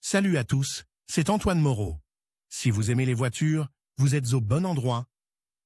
Salut à tous, c'est Antoine Moreau. Si vous aimez les voitures, vous êtes au bon endroit.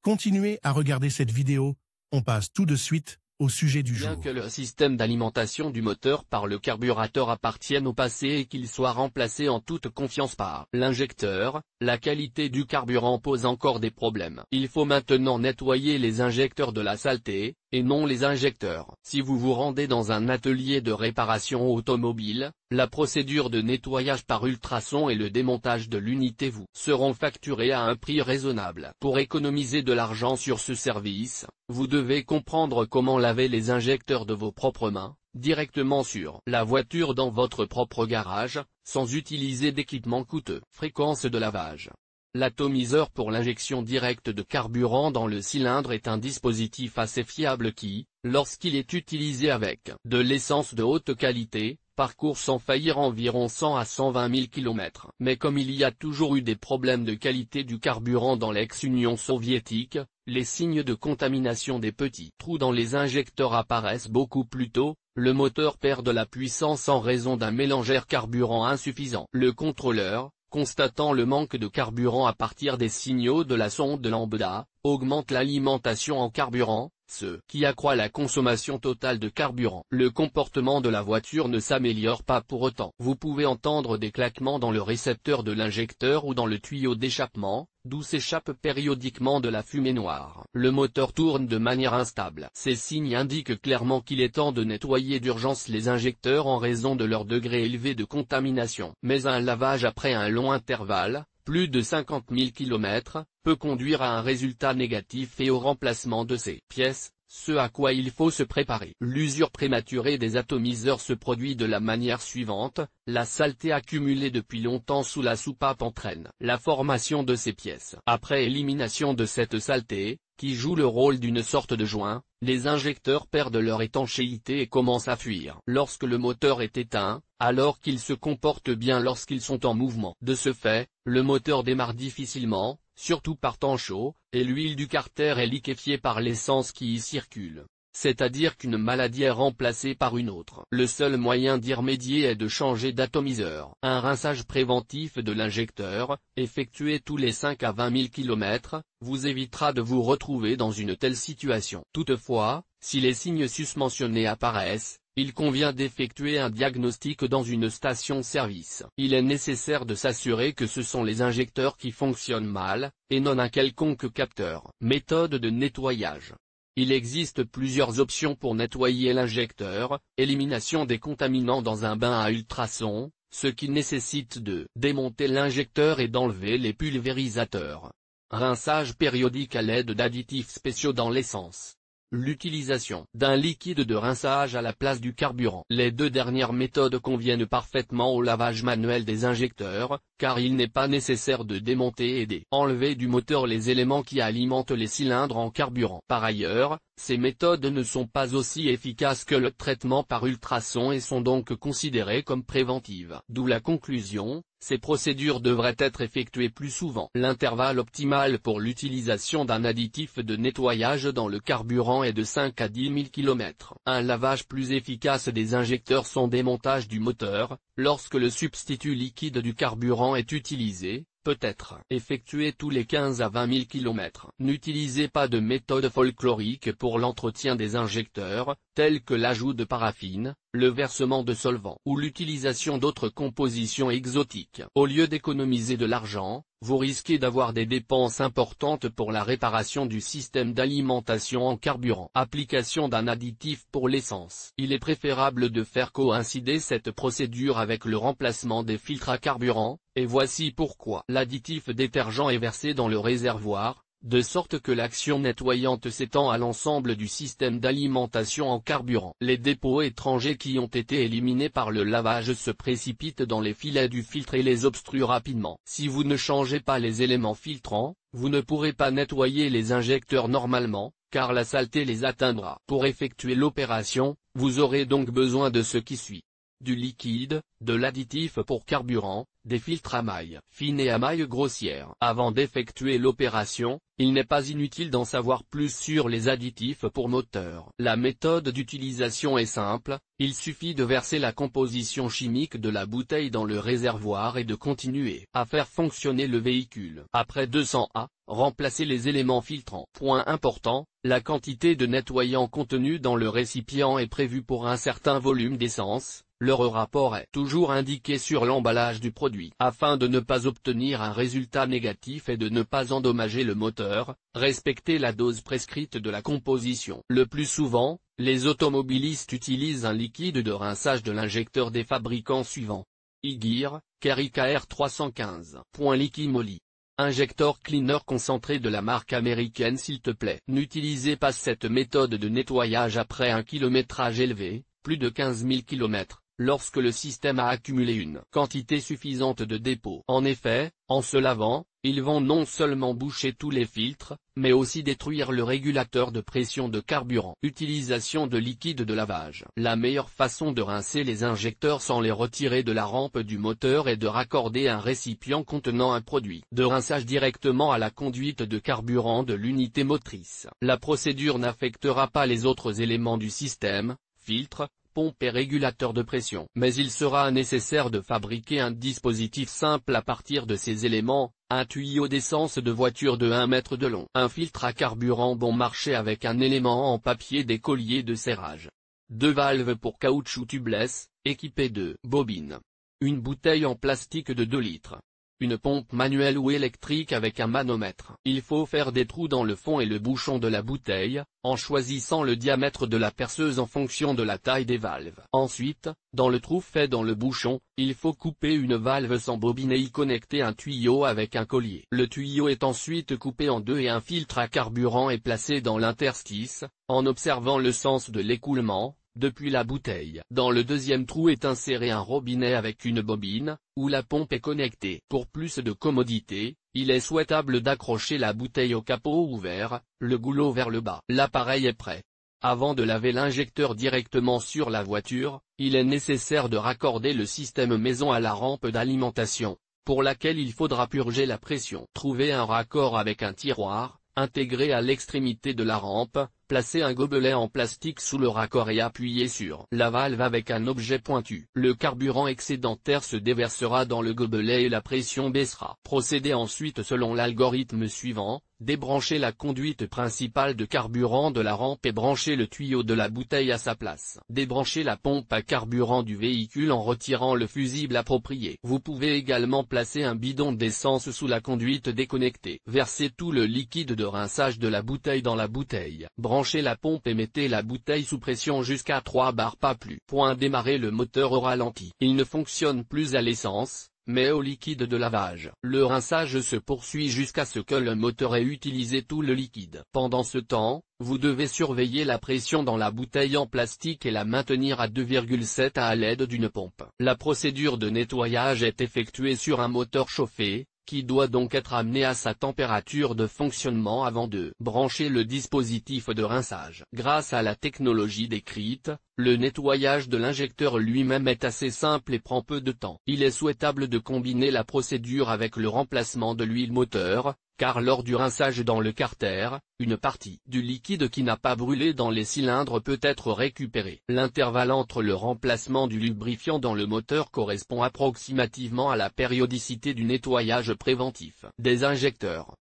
Continuez à regarder cette vidéo, on passe tout de suite au sujet du jour. Bien que le système d'alimentation du moteur par le carburateur appartienne au passé et qu'il soit remplacé en toute confiance par l'injecteur, la qualité du carburant pose encore des problèmes. Il faut maintenant nettoyer les injecteurs de la saleté, et non les injecteurs. Si vous vous rendez dans un atelier de réparation automobile, la procédure de nettoyage par ultrasons et le démontage de l'unité vous seront facturés à un prix raisonnable. Pour économiser de l'argent sur ce service, vous devez comprendre comment laver les injecteurs de vos propres mains, directement sur la voiture dans votre propre garage, sans utiliser d'équipement coûteux. Fréquence de lavage. L'atomiseur pour l'injection directe de carburant dans le cylindre est un dispositif assez fiable qui, lorsqu'il est utilisé avec de l'essence de haute qualité, parcourt sans faillir environ 100 à 120 000 km. Mais comme il y a toujours eu des problèmes de qualité du carburant dans l'ex-Union soviétique, les signes de contamination des petits trous dans les injecteurs apparaissent beaucoup plus tôt, le moteur perd de la puissance en raison d'un mélangeur carburant insuffisant. Le contrôleur, constatant le manque de carburant à partir des signaux de la sonde de lambda, augmente l'alimentation en carburant, ce qui accroît la consommation totale de carburant. Le comportement de la voiture ne s'améliore pas pour autant. Vous pouvez entendre des claquements dans le récepteur de l'injecteur ou dans le tuyau d'échappement, d'où s'échappe périodiquement de la fumée noire. Le moteur tourne de manière instable. Ces signes indiquent clairement qu'il est temps de nettoyer d'urgence les injecteurs en raison de leur degré élevé de contamination. Mais un lavage après un long intervalle, plus de 50 000 km, peut conduire à un résultat négatif et au remplacement de ces pièces, ce à quoi il faut se préparer. L'usure prématurée des atomiseurs se produit de la manière suivante: la saleté accumulée depuis longtemps sous la soupape entraîne la formation de ces pièces. Après élimination de cette saleté, qui joue le rôle d'une sorte de joint, les injecteurs perdent leur étanchéité et commencent à fuir. Lorsque le moteur est éteint, alors qu'ils se comportent bien lorsqu'ils sont en mouvement. De ce fait, le moteur démarre difficilement, surtout par temps chaud, et l'huile du carter est liquéfiée par l'essence qui y circule. C'est-à-dire qu'une maladie est remplacée par une autre. Le seul moyen d'y remédier est de changer d'atomiseur. Un rinçage préventif de l'injecteur, effectué tous les 5 à 20 000 km, vous évitera de vous retrouver dans une telle situation. Toutefois, si les signes susmentionnés apparaissent, il convient d'effectuer un diagnostic dans une station-service. Il est nécessaire de s'assurer que ce sont les injecteurs qui fonctionnent mal, et non un quelconque capteur. Méthode de nettoyage. Il existe plusieurs options pour nettoyer l'injecteur: élimination des contaminants dans un bain à ultrasons, ce qui nécessite de démonter l'injecteur et d'enlever les pulvérisateurs. Rinçage périodique à l'aide d'additifs spéciaux dans l'essence. L'utilisation d'un liquide de rinçage à la place du carburant. Les deux dernières méthodes conviennent parfaitement au lavage manuel des injecteurs, car il n'est pas nécessaire de démonter et d'enlever du moteur les éléments qui alimentent les cylindres en carburant. Par ailleurs, ces méthodes ne sont pas aussi efficaces que le traitement par ultrasons et sont donc considérées comme préventives. D'où la conclusion: ces procédures devraient être effectuées plus souvent. L'intervalle optimal pour l'utilisation d'un additif de nettoyage dans le carburant est de 5 à 10 000 km. Un lavage plus efficace des injecteurs sans démontage du moteur, lorsque le substitut liquide du carburant est utilisé, peut être effectué tous les 15 à 20 000 km. N'utilisez pas de méthode folklorique pour l'entretien des injecteurs, tels que l'ajout de paraffine, le versement de solvants ou l'utilisation d'autres compositions exotiques. Au lieu d'économiser de l'argent, vous risquez d'avoir des dépenses importantes pour la réparation du système d'alimentation en carburant. Application d'un additif pour l'essence. Il est préférable de faire coïncider cette procédure avec le remplacement des filtres à carburant, et voici pourquoi. L'additif détergent est versé dans le réservoir, de sorte que l'action nettoyante s'étend à l'ensemble du système d'alimentation en carburant. Les dépôts étrangers qui ont été éliminés par le lavage se précipitent dans les filets du filtre et les obstruent rapidement. Si vous ne changez pas les éléments filtrants, vous ne pourrez pas nettoyer les injecteurs normalement, car la saleté les atteindra. Pour effectuer l'opération, vous aurez donc besoin de ce qui suit. du liquide, de l'additif pour carburant, des filtres à mailles fines et à mailles grossières. Avant d'effectuer l'opération, il n'est pas inutile d'en savoir plus sur les additifs pour moteur. La méthode d'utilisation est simple, il suffit de verser la composition chimique de la bouteille dans le réservoir et de continuer à faire fonctionner le véhicule. Après 200 A, remplacez les éléments filtrants. Point important, la quantité de nettoyant contenue dans le récipient est prévue pour un certain volume d'essence. Leur rapport est toujours indiqué sur l'emballage du produit. Afin de ne pas obtenir un résultat négatif et de ne pas endommager le moteur, respectez la dose prescrite de la composition. Le plus souvent, les automobilistes utilisent un liquide de rinçage de l'injecteur des fabricants suivants. Igir, Kerry KR315. Liquimoly. Injector cleaner concentré de la marque américaine s'il te plaît. N'utilisez pas cette méthode de nettoyage après un kilométrage élevé, plus de 15 000 km. Lorsque le système a accumulé une quantité suffisante de dépôt. En effet, en se lavant, ils vont non seulement boucher tous les filtres, mais aussi détruire le régulateur de pression de carburant. Utilisation de liquide de lavage. La meilleure façon de rincer les injecteurs sans les retirer de la rampe du moteur est de raccorder un récipient contenant un produit de rinçage directement à la conduite de carburant de l'unité motrice. La procédure n'affectera pas les autres éléments du système, filtre, pompe et régulateur de pression. Mais il sera nécessaire de fabriquer un dispositif simple à partir de ces éléments, un tuyau d'essence de voiture de 1 mètre de long, un filtre à carburant bon marché avec un élément en papier des colliers de serrage, 2 valves pour caoutchouc tubeless, équipées de bobines, une bouteille en plastique de 2 litres. Une pompe manuelle ou électrique avec un manomètre. Il faut faire des trous dans le fond et le bouchon de la bouteille, en choisissant le diamètre de la perceuse en fonction de la taille des valves. Ensuite, dans le trou fait dans le bouchon, il faut couper une valve sans bobine et y connecter un tuyau avec un collier. Le tuyau est ensuite coupé en 2 et un filtre à carburant est placé dans l'interstice, en observant le sens de l'écoulement. Depuis la bouteille. Dans le deuxième trou est inséré un robinet avec une bobine, où la pompe est connectée. Pour plus de commodité, il est souhaitable d'accrocher la bouteille au capot ouvert, le goulot vers le bas. L'appareil est prêt. Avant de laver l'injecteur directement sur la voiture, il est nécessaire de raccorder le système maison à la rampe d'alimentation, pour laquelle il faudra purger la pression. Trouvez un raccord avec un tiroir, intégré à l'extrémité de la rampe. Placez un gobelet en plastique sous le raccord et appuyez sur la valve avec un objet pointu. Le carburant excédentaire se déversera dans le gobelet et la pression baissera. Procédez ensuite selon l'algorithme suivant, débranchez la conduite principale de carburant de la rampe et branchez le tuyau de la bouteille à sa place. Débranchez la pompe à carburant du véhicule en retirant le fusible approprié. Vous pouvez également placer un bidon d'essence sous la conduite déconnectée. Versez tout le liquide de rinçage de la bouteille dans la bouteille. Branchez la pompe et mettez la bouteille sous pression jusqu'à 3 bars pas plus. Démarrer le moteur au ralenti. Il ne fonctionne plus à l'essence, mais au liquide de lavage. Le rinçage se poursuit jusqu'à ce que le moteur ait utilisé tout le liquide. Pendant ce temps, vous devez surveiller la pression dans la bouteille en plastique et la maintenir à 2,7 à l'aide d'une pompe. La procédure de nettoyage est effectuée sur un moteur chauffé, qui doit donc être amené à sa température de fonctionnement avant de brancher le dispositif de rinçage. Grâce à la technologie décrite, le nettoyage de l'injecteur lui-même est assez simple et prend peu de temps. Il est souhaitable de combiner la procédure avec le remplacement de l'huile moteur, car lors du rinçage dans le carter, une partie du liquide qui n'a pas brûlé dans les cylindres peut être récupérée. L'intervalle entre le remplacement du lubrifiant dans le moteur correspond approximativement à la périodicité du nettoyage préventif des injecteurs.